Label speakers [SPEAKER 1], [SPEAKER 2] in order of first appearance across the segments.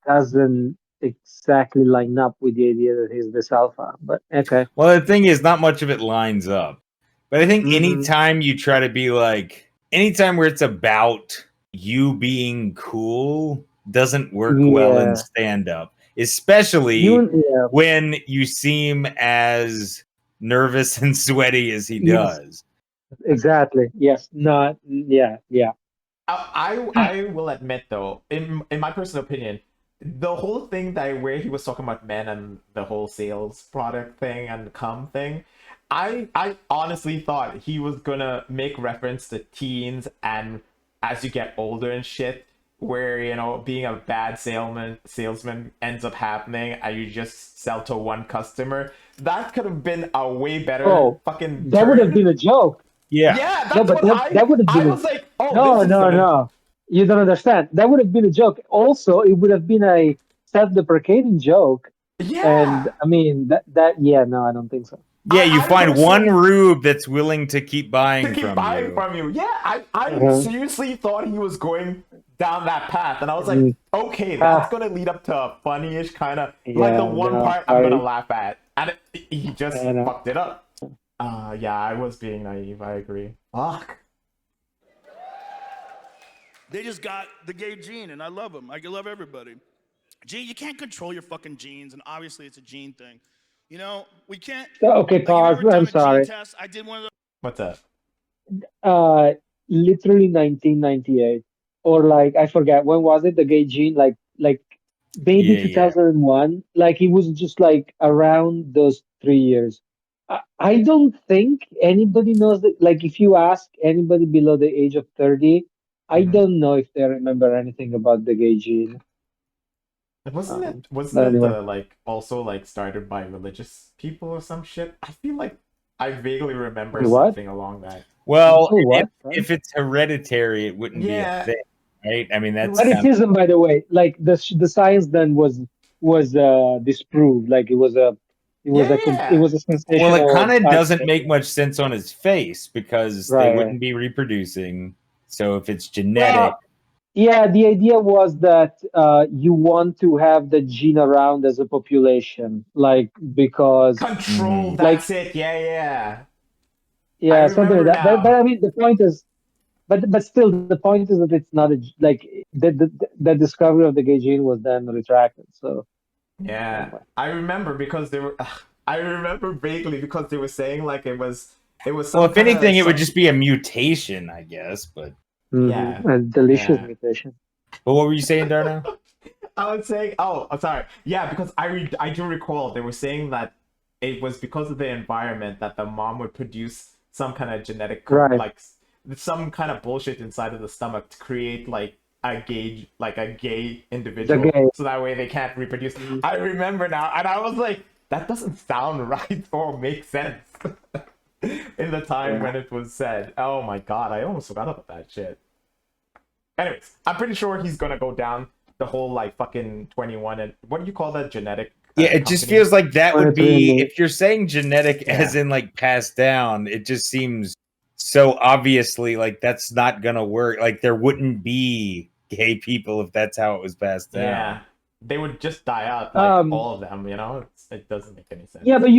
[SPEAKER 1] doesn't exactly line up with the idea that he's this alpha. But okay.
[SPEAKER 2] Well, the thing is, not much of it lines up. But I think
[SPEAKER 1] Mhm.
[SPEAKER 2] anytime you try to be like, anytime where it's about you being cool doesn't work well in
[SPEAKER 1] Yeah.
[SPEAKER 2] stand up, especially
[SPEAKER 1] Yeah.
[SPEAKER 2] when you seem as nervous and sweaty as he
[SPEAKER 1] Yes.
[SPEAKER 2] does.
[SPEAKER 1] Exactly. Yes. Not. Yeah. Yeah.
[SPEAKER 3] I will admit though, in my personal opinion, the whole thing that where he was talking about men and the whole sales product thing and cum thing, I honestly thought he was gonna make reference to teens and as you get older and shit, where being a bad salesman ends up happening and you just sell to one customer. That could have been a way better
[SPEAKER 1] Oh,
[SPEAKER 3] fucking
[SPEAKER 1] that would have
[SPEAKER 3] turn.
[SPEAKER 1] been a joke.
[SPEAKER 2] Yeah.
[SPEAKER 3] Yeah,
[SPEAKER 1] No,
[SPEAKER 3] that's
[SPEAKER 1] but
[SPEAKER 3] what
[SPEAKER 1] that would have
[SPEAKER 3] I
[SPEAKER 1] been a
[SPEAKER 3] was like, oh,
[SPEAKER 1] no,
[SPEAKER 3] this is
[SPEAKER 1] no,
[SPEAKER 3] gonna.
[SPEAKER 1] no. You don't understand. That would have been a joke. Also, it would have been a self-deprecating joke. And
[SPEAKER 3] Yeah,
[SPEAKER 1] I mean that yeah, no, I don't think so.
[SPEAKER 2] Yeah, you
[SPEAKER 3] I
[SPEAKER 2] find one
[SPEAKER 3] personally
[SPEAKER 2] rube that's willing to keep
[SPEAKER 3] to
[SPEAKER 2] buying
[SPEAKER 3] keep
[SPEAKER 2] from
[SPEAKER 3] buying
[SPEAKER 2] you.
[SPEAKER 3] from you. Yeah, I
[SPEAKER 1] Uh-huh.
[SPEAKER 3] seriously thought he was going down that path, and I was like,
[SPEAKER 1] Mm.
[SPEAKER 3] okay, that's
[SPEAKER 1] Ah,
[SPEAKER 3] gonna lead up to a funny-ish kind of like the
[SPEAKER 1] yeah,
[SPEAKER 3] one
[SPEAKER 1] no,
[SPEAKER 3] part I'm gonna
[SPEAKER 1] sorry.
[SPEAKER 3] laugh at, and he just
[SPEAKER 1] I know.
[SPEAKER 3] fucked it up. Yeah, I was being naive. I agree. Fuck.
[SPEAKER 4] They just got the gay gene, and I love them. I love everybody. Gene, you can't control your fucking genes, and obviously it's a gene thing. You know, we can't.
[SPEAKER 1] So, okay,
[SPEAKER 4] Like, have you
[SPEAKER 1] pause.
[SPEAKER 4] ever
[SPEAKER 1] I'm
[SPEAKER 4] done a gene
[SPEAKER 1] sorry.
[SPEAKER 4] test? I did one of those.
[SPEAKER 3] What's up?
[SPEAKER 1] Uh, Literally 1998, or like I forget when was it? The gay gene, like maybe
[SPEAKER 2] Yeah, yeah.
[SPEAKER 1] 2001. Like it was just like around those 3 years. I don't think anybody knows that. Like if you ask anybody below the age of 30, I
[SPEAKER 3] Mm-hmm.
[SPEAKER 1] don't know if they remember anything about the gay gene.
[SPEAKER 3] Wasn't it? Wasn't
[SPEAKER 1] But
[SPEAKER 3] it
[SPEAKER 1] anyway,
[SPEAKER 3] like also like started by religious people or some shit? I feel like I vaguely remember
[SPEAKER 1] wait, what?
[SPEAKER 3] something along that.
[SPEAKER 2] Well,
[SPEAKER 1] People
[SPEAKER 2] if
[SPEAKER 1] what? Sorry.
[SPEAKER 2] if it's hereditary, it wouldn't be a
[SPEAKER 3] Yeah,
[SPEAKER 2] thing, right? I mean, that's kind of
[SPEAKER 1] Hermeticism, by the way, like the science then was disproved. Like it
[SPEAKER 3] yeah.
[SPEAKER 1] was a
[SPEAKER 2] well, it kind
[SPEAKER 1] sensational
[SPEAKER 2] of doesn't
[SPEAKER 1] article.
[SPEAKER 2] make much sense on his face because they
[SPEAKER 1] Right, right.
[SPEAKER 2] wouldn't be reproducing. So if it's genetic,
[SPEAKER 1] Well, yeah, the idea was that you want to have the gene around as a population, like because
[SPEAKER 3] Control.
[SPEAKER 2] mhm.
[SPEAKER 1] like
[SPEAKER 3] That's it. Yeah, yeah. I
[SPEAKER 1] yeah, something like
[SPEAKER 3] remember
[SPEAKER 1] that. But
[SPEAKER 3] now.
[SPEAKER 1] I mean, the point is, but still, the point is that it's not like the discovery of the gay gene was then retracted. So
[SPEAKER 3] Yeah,
[SPEAKER 1] anyway.
[SPEAKER 3] I remember because they were. I remember vaguely because they were saying like it was
[SPEAKER 2] Well,
[SPEAKER 3] some
[SPEAKER 2] if
[SPEAKER 3] kind of
[SPEAKER 2] anything, it would
[SPEAKER 3] some.
[SPEAKER 2] just be a mutation, I guess.
[SPEAKER 3] Yeah,
[SPEAKER 1] A delicious
[SPEAKER 3] yeah.
[SPEAKER 1] mutation.
[SPEAKER 2] But what were you saying, Darno?
[SPEAKER 3] I would say, oh, I'm sorry. Yeah, because I do recall they were saying that it was because of the environment that the mom would produce some kind of genetic
[SPEAKER 1] Right.
[SPEAKER 3] like some kind of bullshit inside of the stomach to create like a gay
[SPEAKER 1] The
[SPEAKER 3] individual,
[SPEAKER 1] gay.
[SPEAKER 3] so that way they can't reproduce.
[SPEAKER 1] Mhm.
[SPEAKER 3] I remember now, and I was like, that doesn't sound right or make sense. In the time
[SPEAKER 1] Yeah.
[SPEAKER 3] when it was said. Oh my god, I almost forgot about that shit. Anyways, I'm pretty sure he's gonna go down the whole like fucking 21 and what do you call that genetic
[SPEAKER 2] Yeah, it just
[SPEAKER 3] company?
[SPEAKER 2] feels like that would be
[SPEAKER 1] 23andMe.
[SPEAKER 2] if you're saying genetic as
[SPEAKER 3] Yeah.
[SPEAKER 2] in like passed down, it just seems so obviously like that's not gonna work. Like there wouldn't be gay people if that's how it was passed down.
[SPEAKER 3] Yeah. They would just die out, like
[SPEAKER 1] Um,
[SPEAKER 3] all of them, you know? It doesn't make any
[SPEAKER 1] yeah,
[SPEAKER 3] sense.
[SPEAKER 1] but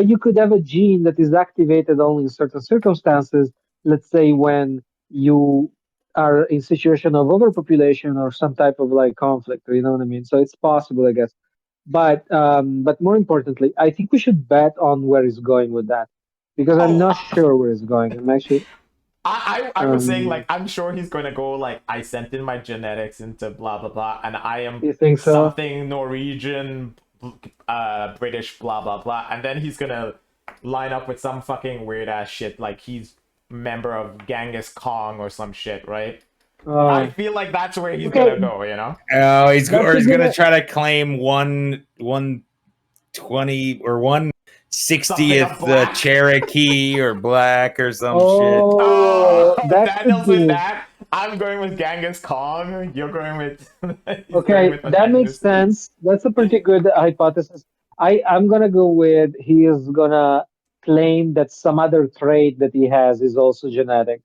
[SPEAKER 1] you could have a gene that is activated only in certain circumstances. Let's say when you are in situation of overpopulation or some type of like conflict, you know what I mean? So it's possible, I guess. But more importantly, I think we should bet on where he's going with that because I'm
[SPEAKER 3] Oh,
[SPEAKER 1] not sure where he's going. I'm actually,
[SPEAKER 3] I was saying like
[SPEAKER 1] um,
[SPEAKER 3] I'm sure he's gonna go like I sent in my genetics into blah blah blah and I am
[SPEAKER 1] you think so?
[SPEAKER 3] something Norwegian, British, blah blah blah, and then he's gonna line up with some fucking weird ass shit like he's member of Genghis Kong or some shit, right? I
[SPEAKER 1] Oh,
[SPEAKER 3] feel like that's where he's gonna
[SPEAKER 1] okay,
[SPEAKER 3] go, you know?
[SPEAKER 2] Oh,
[SPEAKER 1] that's a
[SPEAKER 2] he's gonna
[SPEAKER 1] good.
[SPEAKER 2] try to claim 120 or
[SPEAKER 3] Something of
[SPEAKER 2] 160th
[SPEAKER 3] black.
[SPEAKER 2] Cherokee or black or some shit.
[SPEAKER 3] Oh,
[SPEAKER 1] Oh, that could
[SPEAKER 3] Daniel's with
[SPEAKER 1] be.
[SPEAKER 3] that. I'm going with Genghis Kong. You're going with. He's going
[SPEAKER 1] Okay,
[SPEAKER 3] with an
[SPEAKER 1] that makes
[SPEAKER 3] ethnicity.
[SPEAKER 1] sense. That's a pretty good hypothesis. I'm gonna go with he is gonna claim that some other trait that he has is also genetic.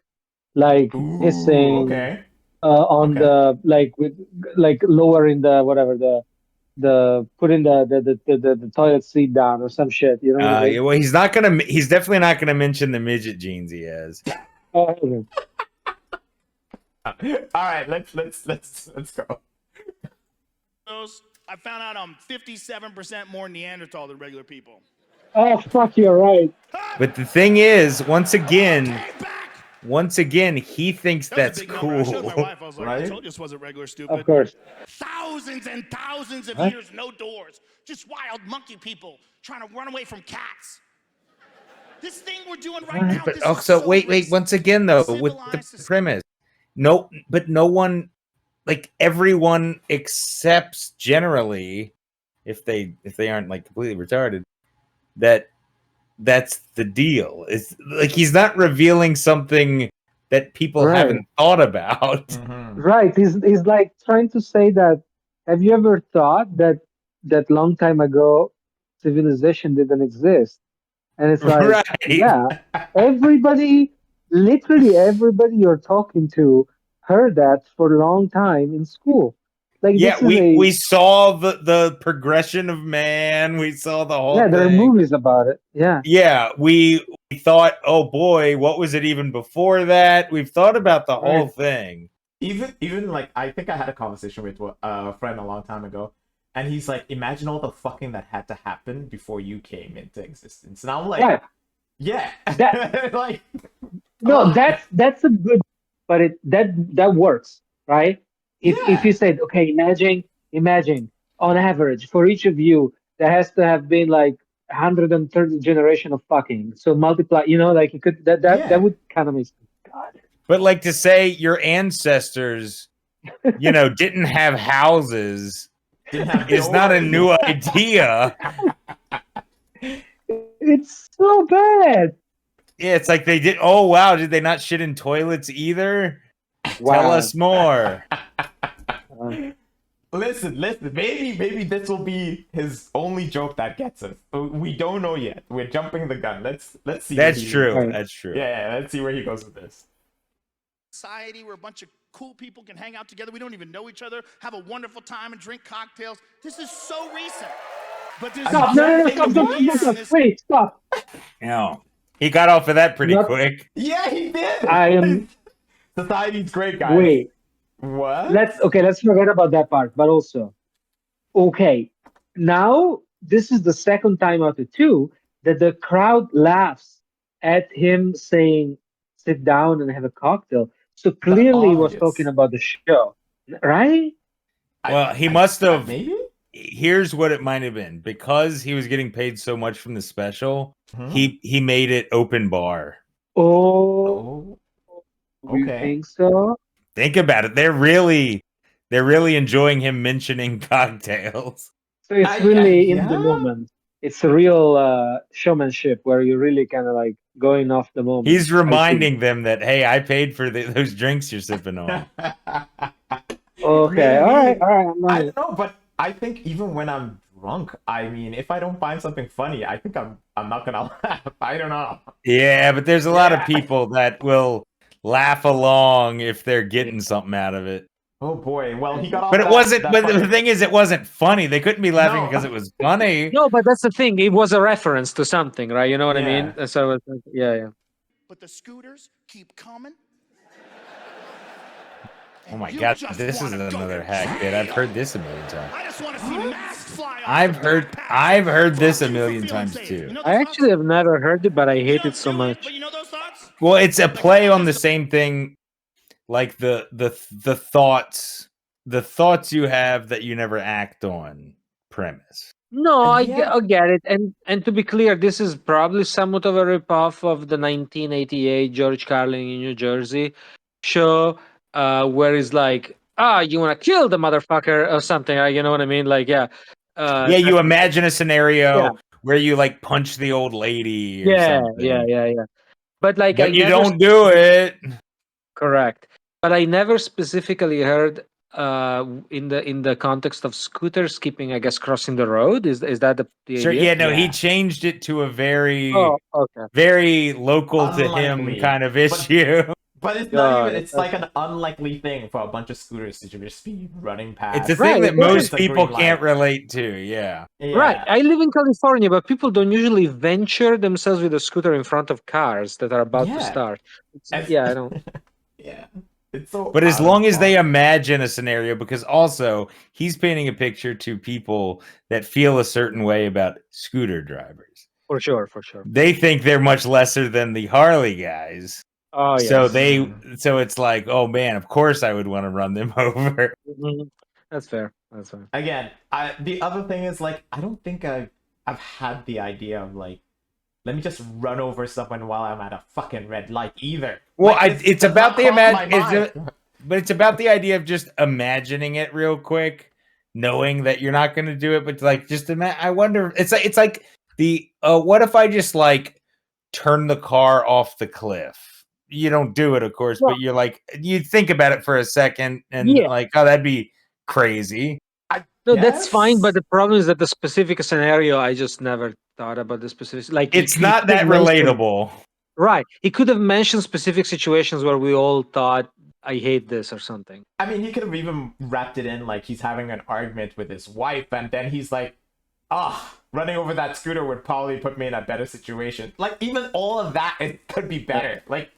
[SPEAKER 1] Like he's
[SPEAKER 3] Ooh,
[SPEAKER 1] saying,
[SPEAKER 3] okay.
[SPEAKER 1] on
[SPEAKER 3] Okay.
[SPEAKER 1] the like with like lowering the whatever the putting the toilet seat down or some shit. You know what I mean?
[SPEAKER 2] Yeah, well, he's not gonna. He's definitely not gonna mention the midget jeans he has.
[SPEAKER 1] Okay.
[SPEAKER 3] All right, let's go.
[SPEAKER 4] I found out I'm 57% more Neanderthal than regular people.
[SPEAKER 1] Oh fuck, you're right.
[SPEAKER 2] But the thing is, once again,
[SPEAKER 4] Take back!
[SPEAKER 2] he thinks
[SPEAKER 4] That was a
[SPEAKER 2] that's
[SPEAKER 4] big number. I showed my
[SPEAKER 2] cool.
[SPEAKER 4] wife. I was like, I
[SPEAKER 3] Right?
[SPEAKER 4] told you this wasn't regular stupid.
[SPEAKER 1] Of course.
[SPEAKER 4] Thousands and thousands of
[SPEAKER 1] What?
[SPEAKER 4] years, no doors. Just wild monkey people trying to run away from cats. This thing we're doing right now.
[SPEAKER 2] But
[SPEAKER 4] this is
[SPEAKER 2] also,
[SPEAKER 4] so
[SPEAKER 2] wait.
[SPEAKER 4] racist.
[SPEAKER 2] Once again, though, with the
[SPEAKER 4] Civilized society.
[SPEAKER 2] premise, no one, like everyone accepts generally, if they aren't like completely retarded, that's the deal. It's like he's not revealing something that people
[SPEAKER 1] Right.
[SPEAKER 2] haven't thought about.
[SPEAKER 3] Mhm.
[SPEAKER 1] Right. He's like trying to say that. Have you ever thought that long time ago civilization didn't exist? And it's like,
[SPEAKER 2] Right.
[SPEAKER 1] yeah, everybody, literally everybody you're talking to heard that for a long time in school. Like
[SPEAKER 2] Yeah,
[SPEAKER 1] this is a
[SPEAKER 2] we saw the progression of man. We saw the whole
[SPEAKER 1] yeah, there are
[SPEAKER 2] thing.
[SPEAKER 1] movies about it. Yeah.
[SPEAKER 2] Yeah, we thought, oh boy, what was it even before that? We've thought about the whole
[SPEAKER 1] Right.
[SPEAKER 2] thing.
[SPEAKER 3] Even like I think I had a conversation with a friend a long time ago, and he's like, imagine all the fucking that had to happen before you came into existence. And I'm like,
[SPEAKER 1] Yeah.
[SPEAKER 3] yeah,
[SPEAKER 1] That-
[SPEAKER 3] like
[SPEAKER 1] No, that's a good, but that works, right? If
[SPEAKER 3] Yeah.
[SPEAKER 1] you said, okay, imagine on average for each of you there has to have been like 130 generation of fucking. So multiply, like you could
[SPEAKER 3] Yeah.
[SPEAKER 1] that would kind of make sense. God.
[SPEAKER 2] But like to say your ancestors, didn't have houses
[SPEAKER 3] didn't have
[SPEAKER 2] is not a
[SPEAKER 3] doors.
[SPEAKER 2] new idea.
[SPEAKER 1] It's so bad.
[SPEAKER 2] Yeah, it's like they did. Oh wow, did they not shit in toilets either? Tell
[SPEAKER 1] Wow.
[SPEAKER 2] us more.
[SPEAKER 3] Listen. Maybe this will be his only joke that gets us. We don't know yet. We're jumping the gun. Let's see.
[SPEAKER 2] That's
[SPEAKER 3] where he-
[SPEAKER 2] true.
[SPEAKER 1] Right.
[SPEAKER 2] That's true.
[SPEAKER 3] Yeah, let's see where he goes with this.
[SPEAKER 4] Society where a bunch of cool people can hang out together. We don't even know each other, have a wonderful time and drink cocktails. This is so recent. But there's
[SPEAKER 1] Stop! No, stop! Wait, stop!
[SPEAKER 2] Yeah. He got off of that pretty
[SPEAKER 1] Not-
[SPEAKER 2] quick.
[SPEAKER 3] Yeah, he did.
[SPEAKER 1] I am.
[SPEAKER 3] Society's great, guys.
[SPEAKER 1] Wait.
[SPEAKER 3] What?
[SPEAKER 1] Let's forget about that part. But also, okay, now this is the second time out of two that the crowd laughs at him saying, "Sit down and have a cocktail." So clearly, he was
[SPEAKER 3] obvious.
[SPEAKER 1] talking about the show, right?
[SPEAKER 2] Well, he must have.
[SPEAKER 3] Maybe.
[SPEAKER 2] Here's what it might have been, because he was getting paid so much from the special.
[SPEAKER 3] Hmm?
[SPEAKER 2] He made it open bar.
[SPEAKER 1] Oh,
[SPEAKER 3] Oh,
[SPEAKER 1] you
[SPEAKER 3] okay.
[SPEAKER 1] think so?
[SPEAKER 2] Think about it. They're really enjoying him mentioning cocktails.
[SPEAKER 1] So it's
[SPEAKER 3] I-
[SPEAKER 1] really in the
[SPEAKER 3] yeah.
[SPEAKER 1] moment. It's a real showmanship where you're really kind of like going off the moment.
[SPEAKER 2] He's
[SPEAKER 1] I see.
[SPEAKER 2] reminding them that, hey, I paid for those drinks you're sipping on.
[SPEAKER 1] Okay, all right. I'm
[SPEAKER 3] I
[SPEAKER 1] not.
[SPEAKER 3] don't know, but I think even when I'm drunk, I mean, if I don't find something funny, I think I'm not gonna laugh. I don't know.
[SPEAKER 2] Yeah, but there's a lot of
[SPEAKER 3] Yeah.
[SPEAKER 2] people that will laugh along if they're getting something out of it.
[SPEAKER 3] Oh boy. Well, he got off.
[SPEAKER 2] But it
[SPEAKER 3] that-
[SPEAKER 2] wasn't.
[SPEAKER 3] that
[SPEAKER 2] But the
[SPEAKER 3] fucking-
[SPEAKER 2] thing is, it wasn't funny. They couldn't be laughing
[SPEAKER 3] No.
[SPEAKER 2] because it was funny.
[SPEAKER 1] No, but that's the thing. It was a reference to something, right? You know what I mean?
[SPEAKER 3] Yeah.
[SPEAKER 1] So it's like, yeah.
[SPEAKER 4] But the scooters keep coming.
[SPEAKER 2] Oh my
[SPEAKER 4] You
[SPEAKER 2] god,
[SPEAKER 4] just
[SPEAKER 2] this is
[SPEAKER 4] wanna go
[SPEAKER 2] another
[SPEAKER 4] to
[SPEAKER 2] hack, dude. I've heard this a million times.
[SPEAKER 4] I just want to see masks fly off.
[SPEAKER 2] I've
[SPEAKER 4] the
[SPEAKER 2] heard
[SPEAKER 4] backpacks.
[SPEAKER 2] this a
[SPEAKER 4] Fuck you for
[SPEAKER 2] million
[SPEAKER 4] feeling
[SPEAKER 2] times
[SPEAKER 4] safe.
[SPEAKER 2] too.
[SPEAKER 4] You know
[SPEAKER 1] I
[SPEAKER 4] those
[SPEAKER 1] actually have never heard it, but I
[SPEAKER 4] thoughts? You
[SPEAKER 1] hate
[SPEAKER 4] don't
[SPEAKER 1] it so
[SPEAKER 4] do
[SPEAKER 1] much.
[SPEAKER 4] but you know those thoughts?
[SPEAKER 2] Well, it's a play on the same thing, like the thoughts you have that you never act on premise.
[SPEAKER 1] No,
[SPEAKER 3] Yeah.
[SPEAKER 1] I get it. And to be clear, this is probably somewhat of a ripoff of the 1988 George Carlin in New Jersey show, where it's like, you want to kill the motherfucker or something. You know what I mean? Like, yeah.
[SPEAKER 2] Yeah, you imagine a scenario
[SPEAKER 1] Yeah.
[SPEAKER 2] where you like punch the old lady or
[SPEAKER 1] Yeah,
[SPEAKER 2] something.
[SPEAKER 1] yeah. But like,
[SPEAKER 2] But
[SPEAKER 1] I
[SPEAKER 2] you
[SPEAKER 1] never
[SPEAKER 2] don't do it.
[SPEAKER 1] correct. But I never specifically heard in the context of scooters keeping, I guess, crossing the road. Is that the
[SPEAKER 2] Sure,
[SPEAKER 1] idea?
[SPEAKER 2] yeah, no, he
[SPEAKER 3] Yeah.
[SPEAKER 2] changed it to a very
[SPEAKER 1] Oh, okay.
[SPEAKER 2] very local to him
[SPEAKER 3] Unlikely.
[SPEAKER 2] kind of
[SPEAKER 3] But-
[SPEAKER 2] issue.
[SPEAKER 3] But it's not
[SPEAKER 1] God,
[SPEAKER 3] even. It's like an unlikely thing for a bunch of scooters to just be running past.
[SPEAKER 2] It's a
[SPEAKER 1] Right,
[SPEAKER 2] thing that
[SPEAKER 1] it
[SPEAKER 2] most
[SPEAKER 3] It's a
[SPEAKER 2] people
[SPEAKER 3] green
[SPEAKER 2] can't
[SPEAKER 3] light.
[SPEAKER 2] relate to. Yeah.
[SPEAKER 1] right.
[SPEAKER 3] Yeah.
[SPEAKER 1] I live in California, but people don't usually venture themselves with a scooter in front of cars that are about to
[SPEAKER 3] Yeah.
[SPEAKER 1] start.
[SPEAKER 3] As-
[SPEAKER 1] Yeah, I don't.
[SPEAKER 3] yeah. It's so.
[SPEAKER 2] But as
[SPEAKER 3] out of
[SPEAKER 2] long as they
[SPEAKER 3] box.
[SPEAKER 2] imagine a scenario, because also he's painting a picture to people that feel a certain way about scooter drivers.
[SPEAKER 1] For sure, for sure.
[SPEAKER 2] They think they're much lesser than the Harley guys.
[SPEAKER 1] Oh
[SPEAKER 2] So
[SPEAKER 1] yes.
[SPEAKER 2] so it's like, oh man, of course I would want to run them over.
[SPEAKER 1] Mhm. That's fair. That's fair.
[SPEAKER 3] Again, the other thing is like I don't think I've had the idea of like let me just run over someone while I'm at a fucking red light either.
[SPEAKER 2] Well,
[SPEAKER 3] Like,
[SPEAKER 2] it's
[SPEAKER 3] does
[SPEAKER 2] about
[SPEAKER 3] not
[SPEAKER 2] the
[SPEAKER 3] cross my
[SPEAKER 2] imagine,
[SPEAKER 3] mind.
[SPEAKER 2] but it's about the idea of just imagining it real quick, knowing that you're not going to do it, but like just imagine. I wonder. It's like the what if I just like turn the car off the cliff? You don't do it, of course,
[SPEAKER 1] Well,
[SPEAKER 2] but you're like you think about it for a second, and
[SPEAKER 1] yeah.
[SPEAKER 2] like, oh, that'd be crazy.
[SPEAKER 3] I
[SPEAKER 1] No, that's fine. But
[SPEAKER 3] guess.
[SPEAKER 1] the problem is that the specific scenario, I just never thought about the specific. Like
[SPEAKER 2] It's
[SPEAKER 1] he
[SPEAKER 2] not
[SPEAKER 1] could have
[SPEAKER 2] that
[SPEAKER 1] mentioned,
[SPEAKER 2] relatable.
[SPEAKER 1] right? He could have mentioned specific situations where we all thought, "I hate this" or something.
[SPEAKER 3] I mean, he could have even wrapped it in like he's having an argument with his wife, and then he's like, running over that scooter would probably put me in a better situation." Like, even all of that, it could be better. Like,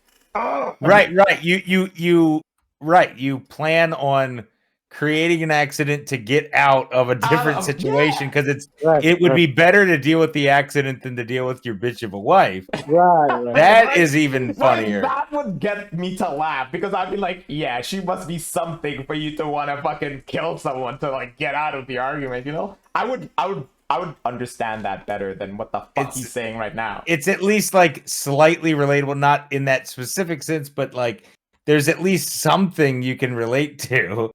[SPEAKER 2] Right. You plan on creating an accident to get out of a different situation because
[SPEAKER 1] Right.
[SPEAKER 2] it would be better to deal with the accident than to deal with your bitch of a wife.
[SPEAKER 1] Right. Right.
[SPEAKER 2] That
[SPEAKER 3] Right?
[SPEAKER 2] is even funnier.
[SPEAKER 3] That would get me to laugh because I'd be like, yeah, she must be something for you to want to fucking kill someone to like get out of the argument, you know? I would understand that better than what the fuck he's saying right now.
[SPEAKER 2] It's at least like slightly relatable, not in that specific sense, but like there's at least something you can relate to.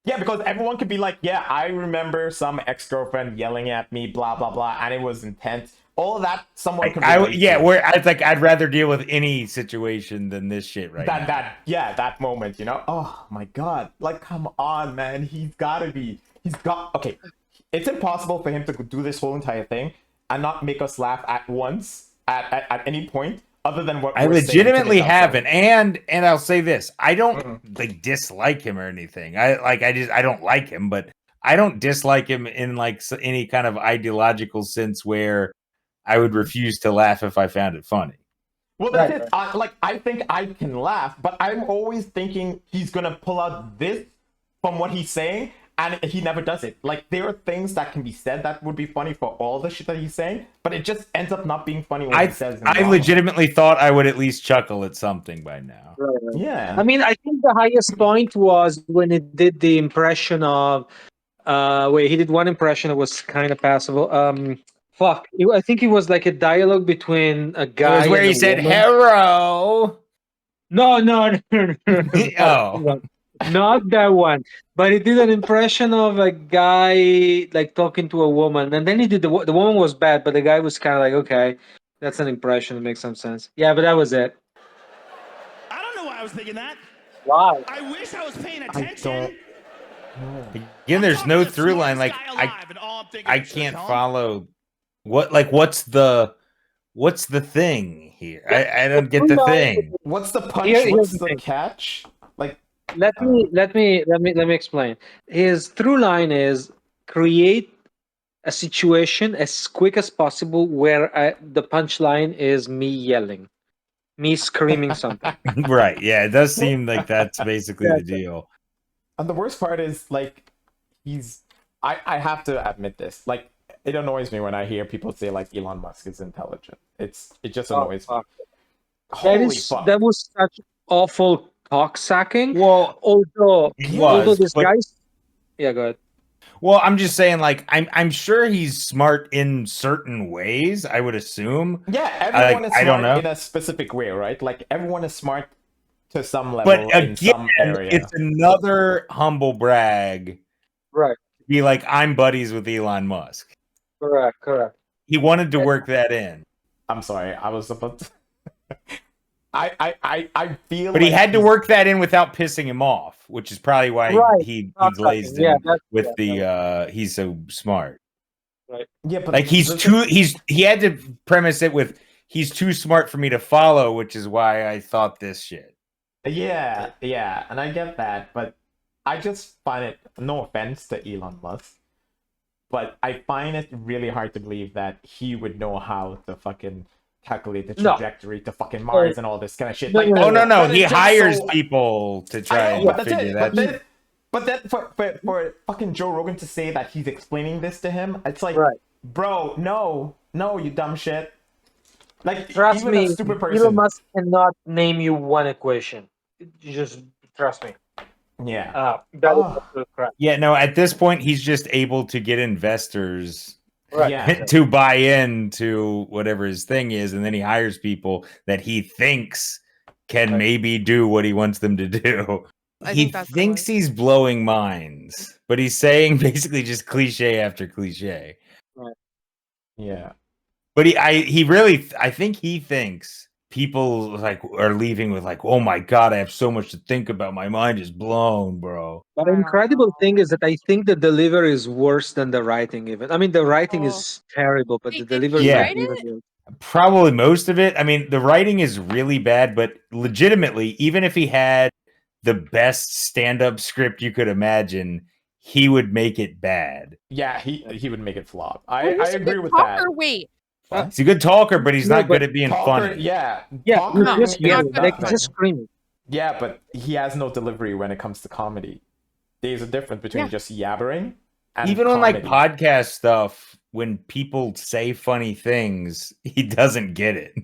[SPEAKER 3] Yeah, because everyone could be like, yeah, I remember some ex-girlfriend yelling at me, blah blah blah, and it was intense. All of that, someone could relate to.
[SPEAKER 2] Where I like I'd rather deal with any situation than this shit right now.
[SPEAKER 3] That moment, you know? Oh my god. Like, come on, man. He's got okay. It's impossible for him to do this whole entire thing and not make us laugh at once at any point other than what
[SPEAKER 2] I
[SPEAKER 3] we're
[SPEAKER 2] legitimately
[SPEAKER 3] saying
[SPEAKER 2] haven't, and I'll say this: I don't like dislike him or anything. I don't like him, but I don't dislike him in like any kind of ideological sense where I would refuse to laugh if I found it funny.
[SPEAKER 3] Well, that's it. I think I can laugh, but I'm always thinking he's gonna pull out this from what he's saying, and he never does it. Like, there are things that can be said that would be funny for all the shit that he's saying, but it just ends up not being funny when he says it.
[SPEAKER 2] I legitimately thought I would at least chuckle at something by now.
[SPEAKER 1] Right.
[SPEAKER 3] Yeah.
[SPEAKER 1] I mean, I think the highest point was when it did the impression of. Wait, he did one impression that was kind of passable. I think it was like a dialogue between a
[SPEAKER 2] It
[SPEAKER 1] guy.
[SPEAKER 2] was where
[SPEAKER 1] and
[SPEAKER 2] he
[SPEAKER 1] a
[SPEAKER 2] said
[SPEAKER 1] woman.
[SPEAKER 2] "Hero."
[SPEAKER 1] No.
[SPEAKER 2] Oh.
[SPEAKER 1] Not that one. But he did an impression of a guy like talking to a woman, and then he did the woman was bad, but the guy was kind of like, okay, that's an impression. It makes some sense. Yeah, but that was it.
[SPEAKER 4] I don't know why I was thinking that.
[SPEAKER 1] Wow.
[SPEAKER 4] I wish I was paying
[SPEAKER 3] I
[SPEAKER 4] attention.
[SPEAKER 3] don't.
[SPEAKER 2] Again, there's no through line. Like I can't follow what's the thing here? I don't get the thing.
[SPEAKER 3] What's the punch?
[SPEAKER 1] Here's
[SPEAKER 3] What's
[SPEAKER 1] the
[SPEAKER 3] the
[SPEAKER 1] thing.
[SPEAKER 3] catch? Like,
[SPEAKER 1] Let me explain. His through line is create a situation as quick as possible where the punchline is me yelling, me screaming something.
[SPEAKER 2] Right. Yeah, it does seem like that's basically the
[SPEAKER 1] That's it.
[SPEAKER 2] deal.
[SPEAKER 3] and the worst part is like, I have to admit this. Like, it annoys me when I hear people say like Elon Musk is intelligent. It just annoys me.
[SPEAKER 1] Fuck.
[SPEAKER 3] Holy fuck.
[SPEAKER 1] That was such awful cock sacking.
[SPEAKER 2] Well,
[SPEAKER 1] Although
[SPEAKER 2] it was,
[SPEAKER 1] this
[SPEAKER 2] but-
[SPEAKER 1] guy's yeah, go ahead.
[SPEAKER 2] Well, I'm just saying, like, I'm sure he's smart in certain ways, I would assume.
[SPEAKER 3] Yeah, everyone is
[SPEAKER 2] I don't
[SPEAKER 3] smart
[SPEAKER 2] know.
[SPEAKER 3] in a specific way, right? Like, everyone is smart to some level
[SPEAKER 2] But
[SPEAKER 3] in some
[SPEAKER 2] again,
[SPEAKER 3] area.
[SPEAKER 2] it's another humble brag
[SPEAKER 1] Right.
[SPEAKER 2] to be like, I'm buddies with Elon Musk.
[SPEAKER 1] Correct.
[SPEAKER 2] He wanted to work that in.
[SPEAKER 3] I'm sorry, I was about to... I feel
[SPEAKER 2] But he
[SPEAKER 3] like
[SPEAKER 2] had to
[SPEAKER 3] he's-
[SPEAKER 2] work that in without pissing him off, which is probably why
[SPEAKER 1] Right.
[SPEAKER 2] he
[SPEAKER 1] Cock
[SPEAKER 2] glazed
[SPEAKER 1] sacking.
[SPEAKER 2] him
[SPEAKER 1] Yeah,
[SPEAKER 2] with he's so smart.
[SPEAKER 3] Yeah, but
[SPEAKER 2] Like he had to premise it with he's too smart for me to follow, which is why I thought this shit.
[SPEAKER 3] Yeah, and I get that, but I just find it, no offense to Elon Musk, but I find it really hard to believe that he would know how to fucking calculate the
[SPEAKER 1] No.
[SPEAKER 3] trajectory to fucking
[SPEAKER 1] Uh,
[SPEAKER 3] Mars and all this kind of shit.
[SPEAKER 1] no,
[SPEAKER 3] Like
[SPEAKER 1] no,
[SPEAKER 2] Oh
[SPEAKER 3] that,
[SPEAKER 1] no,
[SPEAKER 2] no,
[SPEAKER 3] that
[SPEAKER 2] he
[SPEAKER 3] is just
[SPEAKER 2] hires
[SPEAKER 3] so.
[SPEAKER 2] people to
[SPEAKER 3] I
[SPEAKER 2] try
[SPEAKER 3] know,
[SPEAKER 2] and
[SPEAKER 3] but that's
[SPEAKER 2] figure
[SPEAKER 3] it.
[SPEAKER 2] that shit.
[SPEAKER 3] But then for fucking Joe Rogan to say that he's explaining this to him, it's like,
[SPEAKER 1] right.
[SPEAKER 3] bro, no, you dumb shit. Like
[SPEAKER 1] Trust
[SPEAKER 3] even a
[SPEAKER 1] me,
[SPEAKER 3] stupid
[SPEAKER 1] Elon
[SPEAKER 3] person.
[SPEAKER 1] Musk cannot name you one equation. You just trust me.
[SPEAKER 3] Yeah.
[SPEAKER 1] That is
[SPEAKER 3] Oh,
[SPEAKER 1] absolute crap.
[SPEAKER 2] Yeah, no, at this point he's just able to get investors
[SPEAKER 1] Right.
[SPEAKER 3] yeah.
[SPEAKER 2] to buy into whatever his thing is, and then he hires people that he thinks can
[SPEAKER 1] Right.
[SPEAKER 2] maybe do what he wants them to do.
[SPEAKER 5] I
[SPEAKER 2] He
[SPEAKER 5] think that's what it
[SPEAKER 2] thinks
[SPEAKER 5] was.
[SPEAKER 2] he's blowing minds, but he's saying basically just cliche after cliche.
[SPEAKER 3] Yeah.
[SPEAKER 2] But he really, I think he thinks people like are leaving with like, oh my god, I have so much to think about. My mind is blown, bro.
[SPEAKER 1] But the
[SPEAKER 5] I don't
[SPEAKER 1] incredible
[SPEAKER 5] know.
[SPEAKER 1] thing is that I think the delivery is worse than the writing. Even I mean, the writing
[SPEAKER 5] Oh.
[SPEAKER 1] is terrible, but the
[SPEAKER 5] Wait, did he
[SPEAKER 1] delivery
[SPEAKER 2] Yeah.
[SPEAKER 1] is
[SPEAKER 5] write
[SPEAKER 1] even
[SPEAKER 5] it?
[SPEAKER 1] worse.
[SPEAKER 2] Probably most of it. I mean, the writing is really bad, but legitimately, even if he had the best stand-up script you could imagine, he would make it bad.
[SPEAKER 3] Yeah, he would make it flop. I
[SPEAKER 5] Well, he's a
[SPEAKER 3] agree
[SPEAKER 5] good
[SPEAKER 3] with that.
[SPEAKER 5] talker. Wait,
[SPEAKER 3] What?
[SPEAKER 2] He's a good talker, but he's
[SPEAKER 1] No,
[SPEAKER 2] not
[SPEAKER 1] but
[SPEAKER 2] good at being
[SPEAKER 3] Talker,
[SPEAKER 2] funny.
[SPEAKER 3] yeah.
[SPEAKER 1] yeah,
[SPEAKER 3] Talker
[SPEAKER 5] No,
[SPEAKER 1] he's just
[SPEAKER 3] is
[SPEAKER 1] yelling, like
[SPEAKER 3] nothing.
[SPEAKER 1] just screaming.
[SPEAKER 3] Yeah, but he has no delivery when it comes to comedy. There's a difference between
[SPEAKER 5] Yeah.
[SPEAKER 3] just yabbering and
[SPEAKER 2] Even on like
[SPEAKER 3] comedy.
[SPEAKER 2] podcast stuff, when people say funny things, he doesn't get it.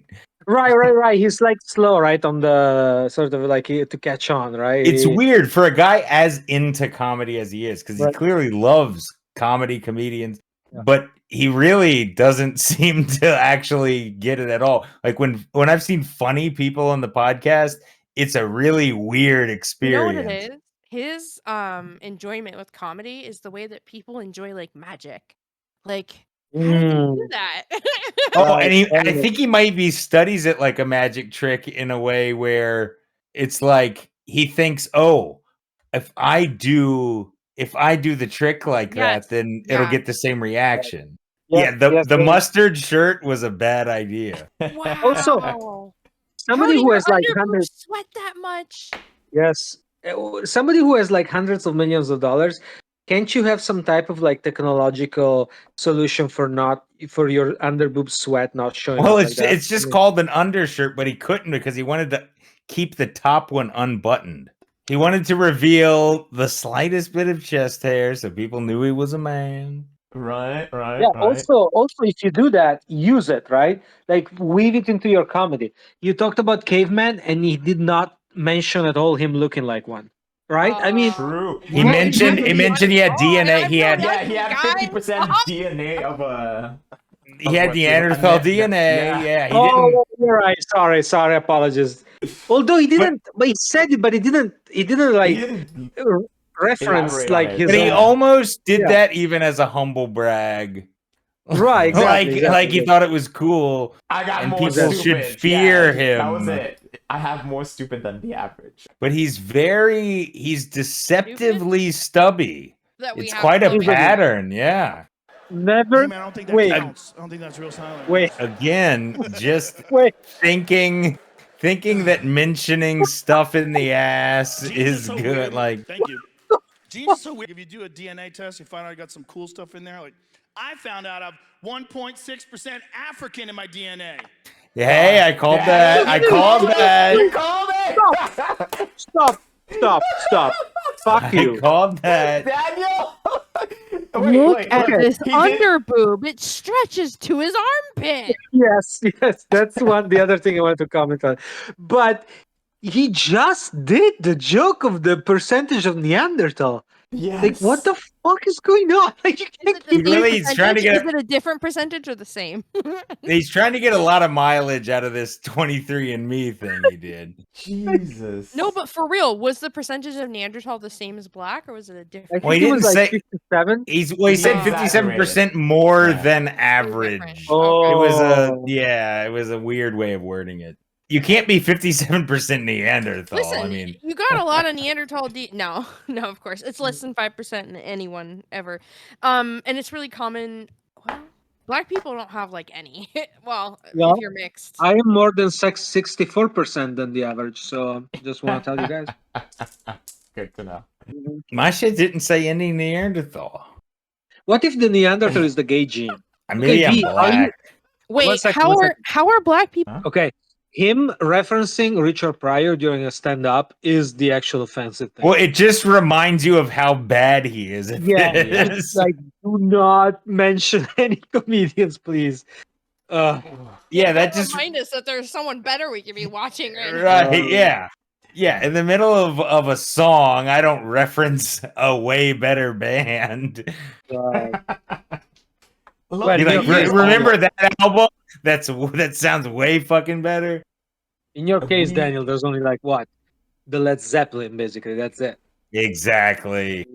[SPEAKER 1] Right. He's like slow, right, on the sort of like to catch on, right?
[SPEAKER 2] It's weird for a guy as into comedy as he is, because he
[SPEAKER 1] Right.
[SPEAKER 2] clearly loves comedy, comedians,
[SPEAKER 1] Yeah.
[SPEAKER 2] but he really doesn't seem to actually get it at all. Like when I've seen funny people on the podcast, it's a really weird
[SPEAKER 5] you know what it
[SPEAKER 2] experience.
[SPEAKER 5] is? His enjoyment with comedy is the way that people enjoy like magic. Like, how does he do
[SPEAKER 1] Mm,
[SPEAKER 5] that?
[SPEAKER 2] Oh,
[SPEAKER 1] right.
[SPEAKER 2] and I
[SPEAKER 1] Right.
[SPEAKER 2] think he might be studies it like a magic trick in a way where it's like he thinks, oh, if I do the trick like
[SPEAKER 5] Yes.
[SPEAKER 2] that, then it'll
[SPEAKER 5] Yeah.
[SPEAKER 2] get the same reaction.
[SPEAKER 1] Yes,
[SPEAKER 2] Yeah,
[SPEAKER 1] yes,
[SPEAKER 2] the
[SPEAKER 1] yes.
[SPEAKER 2] mustard shirt was a bad idea.
[SPEAKER 1] Also,
[SPEAKER 5] Wow. How
[SPEAKER 1] somebody
[SPEAKER 5] do
[SPEAKER 1] who
[SPEAKER 5] your
[SPEAKER 1] has like
[SPEAKER 5] underboobs
[SPEAKER 1] hundreds,
[SPEAKER 5] sweat that much?
[SPEAKER 1] yes, somebody who has like hundreds of millions of dollars, can't you have some type of like technological solution for not for your underboob sweat not showing
[SPEAKER 2] Well,
[SPEAKER 1] up like that?
[SPEAKER 2] it's just called an undershirt, but he couldn't because he wanted to keep the top one unbuttoned. He wanted to reveal the slightest bit of chest hair so people knew he was a man.
[SPEAKER 3] Right.
[SPEAKER 1] Yeah. Also, if you do that, use it, right? Like weave it into your comedy. You talked about caveman, and he did not mention at all him looking like one, right? I mean,
[SPEAKER 3] True.
[SPEAKER 2] He
[SPEAKER 1] what
[SPEAKER 3] Well,
[SPEAKER 2] mentioned
[SPEAKER 1] what
[SPEAKER 2] he
[SPEAKER 1] is
[SPEAKER 2] mentioned he had DNA.
[SPEAKER 5] I
[SPEAKER 2] He
[SPEAKER 5] feel
[SPEAKER 2] had
[SPEAKER 3] yeah, he
[SPEAKER 5] ugly,
[SPEAKER 3] had
[SPEAKER 5] guys.
[SPEAKER 3] 50% DNA of a
[SPEAKER 2] he had
[SPEAKER 3] what you a
[SPEAKER 2] Neanderthal DNA.
[SPEAKER 3] yeah.
[SPEAKER 2] Yeah, he didn't.
[SPEAKER 1] Oh, you're right. Sorry. Apologies. Although he
[SPEAKER 2] But
[SPEAKER 1] didn't, but he said it, but he didn't. He didn't
[SPEAKER 3] He
[SPEAKER 1] like
[SPEAKER 3] didn't
[SPEAKER 1] reference
[SPEAKER 3] elaborate on
[SPEAKER 1] like
[SPEAKER 3] it.
[SPEAKER 1] his
[SPEAKER 2] he
[SPEAKER 1] own.
[SPEAKER 3] Yeah.
[SPEAKER 2] almost did
[SPEAKER 1] Yeah.
[SPEAKER 2] that even as a humble brag.
[SPEAKER 1] Right.
[SPEAKER 2] like
[SPEAKER 1] Exactly.
[SPEAKER 2] he thought it was cool,
[SPEAKER 3] I got
[SPEAKER 2] and
[SPEAKER 3] more
[SPEAKER 2] people
[SPEAKER 1] Exactly.
[SPEAKER 2] should
[SPEAKER 3] stupid. Yeah,
[SPEAKER 2] fear
[SPEAKER 3] that was
[SPEAKER 2] him.
[SPEAKER 3] it. I have more stupid than the average.
[SPEAKER 2] But he's deceptively stubby.
[SPEAKER 5] That we
[SPEAKER 2] It's
[SPEAKER 5] have
[SPEAKER 2] quite a
[SPEAKER 5] stubby.
[SPEAKER 2] pattern. Yeah.
[SPEAKER 1] Never.
[SPEAKER 4] Hey man, I don't think that
[SPEAKER 1] Wait.
[SPEAKER 4] counts. I don't think that's real silent.
[SPEAKER 1] Wait.
[SPEAKER 2] Again, just
[SPEAKER 1] Wait.
[SPEAKER 2] thinking that mentioning stuff in the ass
[SPEAKER 4] Genes are
[SPEAKER 2] is
[SPEAKER 4] so
[SPEAKER 2] good.
[SPEAKER 4] weird.
[SPEAKER 2] Like,
[SPEAKER 4] Thank you. Genes are so weird. If you do a DNA test, you find out I got some cool stuff in there. Like, I found out I'm 1.6% African in my DNA.
[SPEAKER 2] hey, I called that. I called
[SPEAKER 3] You
[SPEAKER 2] that.
[SPEAKER 3] called it!
[SPEAKER 1] Stop. Fuck
[SPEAKER 2] I
[SPEAKER 1] you.
[SPEAKER 2] called that.
[SPEAKER 3] Daniel!
[SPEAKER 5] Look at
[SPEAKER 1] Okay.
[SPEAKER 5] this
[SPEAKER 3] He did-
[SPEAKER 5] underboob. It stretches to his armpit.
[SPEAKER 1] Yes. That's the other thing I wanted to comment on. But he just did the joke of the percentage of Neanderthal.
[SPEAKER 3] Yes.
[SPEAKER 1] Like, what the fuck is going on? Like, you
[SPEAKER 5] Is
[SPEAKER 1] can't
[SPEAKER 5] it the
[SPEAKER 1] keep
[SPEAKER 5] same
[SPEAKER 2] really- he's trying to
[SPEAKER 5] percentage?
[SPEAKER 2] get
[SPEAKER 5] Is it a different percentage or the same?
[SPEAKER 2] He's trying to get a lot of mileage out of this 23andMe thing he did.
[SPEAKER 3] Jesus.
[SPEAKER 5] No, but for real, was the percentage of Neanderthal the same as black, or was it a
[SPEAKER 1] I
[SPEAKER 5] different?
[SPEAKER 2] Well, he
[SPEAKER 1] think it was
[SPEAKER 2] didn't
[SPEAKER 1] like
[SPEAKER 2] say-
[SPEAKER 1] 57.
[SPEAKER 2] He said
[SPEAKER 5] Oh.
[SPEAKER 2] 57% more
[SPEAKER 3] Yeah.
[SPEAKER 2] than
[SPEAKER 5] different.
[SPEAKER 2] average.
[SPEAKER 1] Oh,
[SPEAKER 2] It was a weird way of wording it. You can't be 57% Neanderthal.
[SPEAKER 5] Listen,
[SPEAKER 2] I mean,
[SPEAKER 5] you got a lot of Neanderthal. No, of course, it's less than 5% in anyone ever. And it's really common. Well, Black people don't have like any. Well,
[SPEAKER 1] Well,
[SPEAKER 5] if you're mixed.
[SPEAKER 1] I am more than 64% than the average, so just want to tell you guys.
[SPEAKER 3] Good to know.
[SPEAKER 1] Mhm.
[SPEAKER 2] My shit didn't say any Neanderthal.
[SPEAKER 1] What if the Neanderthal is the gay gene?
[SPEAKER 2] Maybe I'm
[SPEAKER 1] V, are you?
[SPEAKER 2] black.
[SPEAKER 5] Wait,
[SPEAKER 1] second,
[SPEAKER 5] how
[SPEAKER 1] one
[SPEAKER 5] are
[SPEAKER 1] second.
[SPEAKER 5] how are black people?
[SPEAKER 3] Huh?
[SPEAKER 1] Okay, him referencing Richard Pryor during a stand-up is the actual offensive thing.
[SPEAKER 2] Well, it just reminds you of how bad he is at
[SPEAKER 1] Yeah,
[SPEAKER 2] this.
[SPEAKER 1] it's like, do not mention any comedians, please.
[SPEAKER 2] Yeah, that
[SPEAKER 5] Don't
[SPEAKER 2] just
[SPEAKER 5] remind us that there's someone better we could be watching right now.
[SPEAKER 2] right. Yeah, yeah. In the middle of a song, I don't reference a way better band.
[SPEAKER 1] God.
[SPEAKER 3] Look,
[SPEAKER 1] in
[SPEAKER 2] Be like,
[SPEAKER 1] your case,
[SPEAKER 2] remember that album? That sounds way fucking better.
[SPEAKER 1] In your case,
[SPEAKER 3] We-
[SPEAKER 1] Daniel, there's only like what? The Led Zeppelin, basically. That's it.
[SPEAKER 2] Exactly.